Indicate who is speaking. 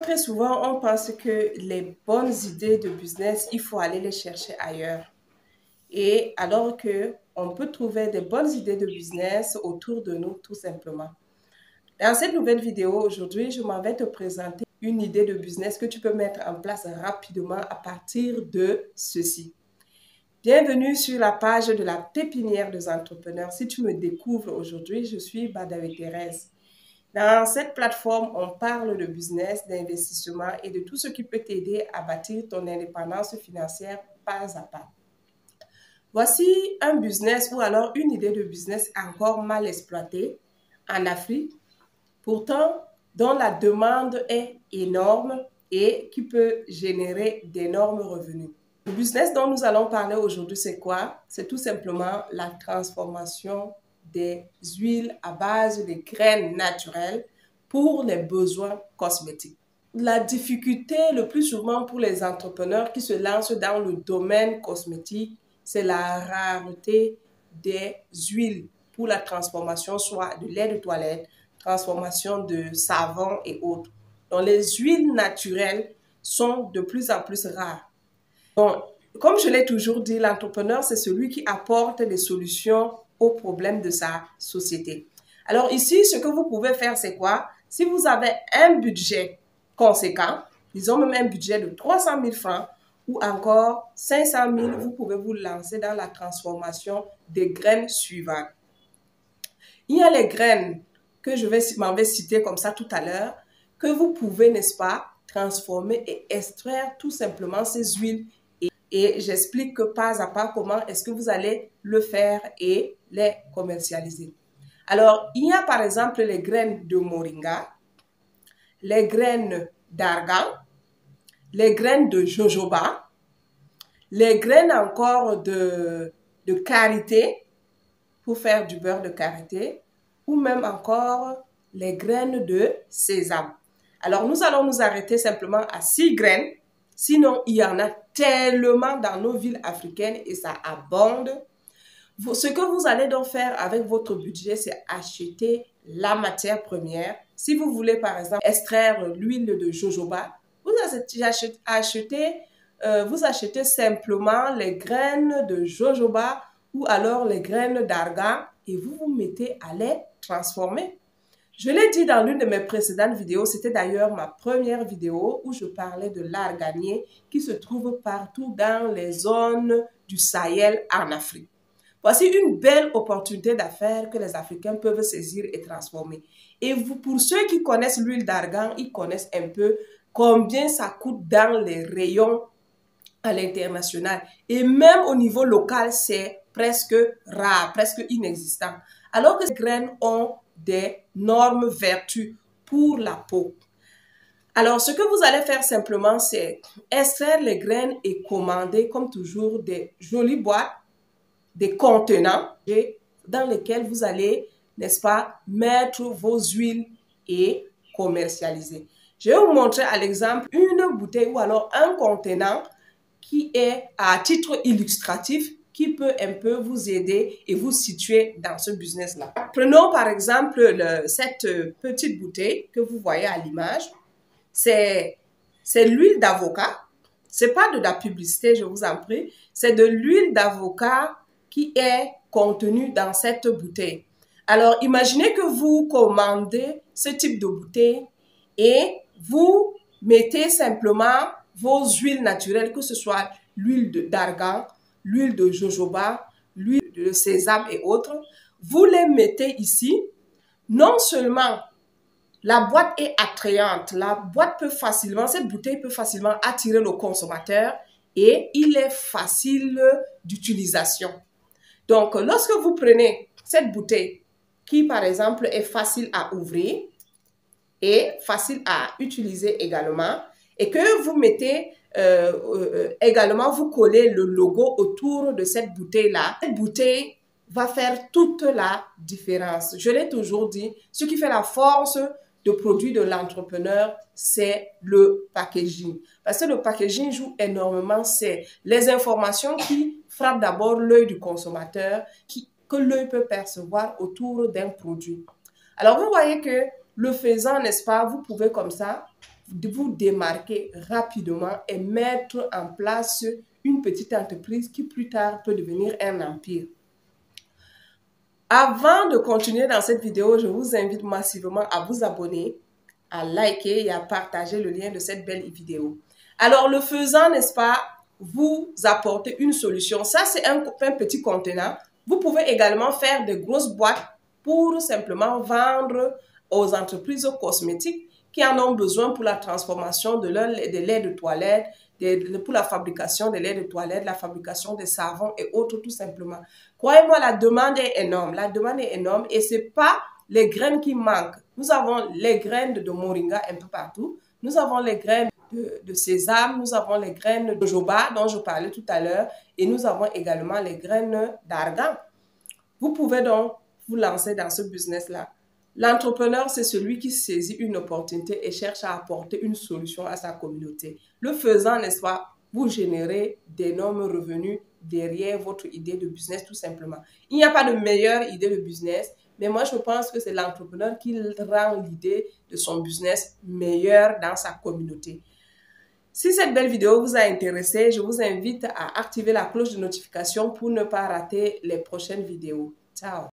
Speaker 1: Très souvent, on pense que les bonnes idées de business, il faut aller les chercher ailleurs. Et alors que on peut trouver des bonnes idées de business autour de nous, tout simplement. Dans cette nouvelle vidéo, aujourd'hui, je m'en vais te présenter une idée de business que tu peux mettre en place rapidement à partir de ceci. Bienvenue sur la page de la pépinière des entrepreneurs. Si tu me découvres aujourd'hui, je suis Badawi Thérèse. Dans cette plateforme, on parle de business, d'investissement et de tout ce qui peut t'aider à bâtir ton indépendance financière pas à pas. Voici un business ou alors une idée de business encore mal exploitée en Afrique, pourtant dont la demande est énorme et qui peut générer d'énormes revenus. Le business dont nous allons parler aujourd'hui, c'est quoi? C'est tout simplement la transformation des huiles à base de graines naturelles pour les besoins cosmétiques. La difficulté le plus souvent pour les entrepreneurs qui se lancent dans le domaine cosmétique, c'est la rareté des huiles pour la transformation, soit de lait de toilette, transformation de savon et autres. Donc, les huiles naturelles sont de plus en plus rares. Bon, comme je l'ai toujours dit, l'entrepreneur, c'est celui qui apporte des solutions aux problèmes de sa société. Alors ici, ce que vous pouvez faire, c'est quoi? Si vous avez un budget conséquent, disons même un budget de 300 000 francs ou encore 500 000, vous pouvez vous lancer dans la transformation des graines suivantes. Il y a les graines que m'en vais citer comme ça tout à l'heure, que vous pouvez, n'est-ce pas, transformer et extraire tout simplement ces huiles. Et j'explique que pas à pas comment est-ce que vous allez le faire et les commercialiser. Alors, il y a par exemple les graines de moringa, les graines d'argan, les graines de jojoba, les graines encore de karité pour faire du beurre de karité ou même encore les graines de sésame. Alors, nous allons nous arrêter simplement à 6 graines. Sinon, il y en a tellement dans nos villes africaines et ça abonde. Ce que vous allez donc faire avec votre budget, c'est acheter la matière première. Si vous voulez, par exemple, extraire l'huile de jojoba, vous achetez simplement les graines de jojoba ou alors les graines d'argan et vous vous mettez à les transformer. Je l'ai dit dans l'une de mes précédentes vidéos, c'était d'ailleurs ma première vidéo où je parlais de l'arganier qui se trouve partout dans les zones du Sahel en Afrique. Voici une belle opportunité d'affaires que les Africains peuvent saisir et transformer. Et pour ceux qui connaissent l'huile d'argan, ils connaissent un peu combien ça coûte dans les rayons à l'international. Et même au niveau local, c'est presque rare, presque inexistant. Alors que ces graines ont d'énormes vertus pour la peau. Alors, ce que vous allez faire simplement, c'est extraire les graines et commander, comme toujours, des jolies boîtes, des contenants dans lesquels vous allez, n'est-ce pas, mettre vos huiles et commercialiser. Je vais vous montrer à l'exemple une bouteille ou alors un contenant qui est à titre illustratif, qui peut un peu vous aider et vous situer dans ce business-là. Prenons par exemple cette petite bouteille que vous voyez à l'image. C'est l'huile d'avocat. C'est pas de la publicité, je vous en prie. C'est de l'huile d'avocat qui est contenue dans cette bouteille. Alors, imaginez que vous commandez ce type de bouteille et vous mettez simplement vos huiles naturelles, que ce soit l'huile d'argan, l'huile de jojoba, l'huile de sésame et autres. Vous les mettez ici. Non seulement la boîte est attrayante, cette bouteille peut facilement attirer le consommateur et il est facile d'utilisation. Donc, lorsque vous prenez cette bouteille qui, par exemple, est facile à ouvrir et facile à utiliser également, et que vous mettez également, vous collez le logo autour de cette bouteille-là. Cette bouteille va faire toute la différence. Je l'ai toujours dit, ce qui fait la force de produit de l'entrepreneur, c'est le packaging. Parce que le packaging joue énormément, c'est les informations qui frappent d'abord l'œil du consommateur, que l'œil peut percevoir autour d'un produit. Alors, vous voyez que le faisant, n'est-ce pas, vous pouvez comme ça vous démarquer rapidement et mettre en place une petite entreprise qui plus tard peut devenir un empire. Avant de continuer dans cette vidéo, je vous invite massivement à vous abonner, à liker et à partager le lien de cette belle vidéo. Alors, le faisant, n'est-ce pas, vous apportez une solution. Ça, c'est un petit contenant. Vous pouvez également faire des grosses boîtes pour simplement vendre aux entreprises cosmétiques qui en ont besoin pour la transformation de lait de toilette, pour la fabrication des laits de toilette, la fabrication des savons et autres tout simplement. Croyez-moi, la demande est énorme. La demande est énorme et ce n'est pas les graines qui manquent. Nous avons les graines de moringa un peu partout. Nous avons les graines de sésame, nous avons les graines de jojoba dont je parlais tout à l'heure et nous avons également les graines d'argan. Vous pouvez donc vous lancer dans ce business-là. L'entrepreneur, c'est celui qui saisit une opportunité et cherche à apporter une solution à sa communauté. Le faisant, n'est-ce pas, vous générez d'énormes revenus derrière votre idée de business tout simplement. Il n'y a pas de meilleure idée de business, mais moi je pense que c'est l'entrepreneur qui rend l'idée de son business meilleure dans sa communauté. Si cette belle vidéo vous a intéressé, je vous invite à activer la cloche de notification pour ne pas rater les prochaines vidéos. Ciao!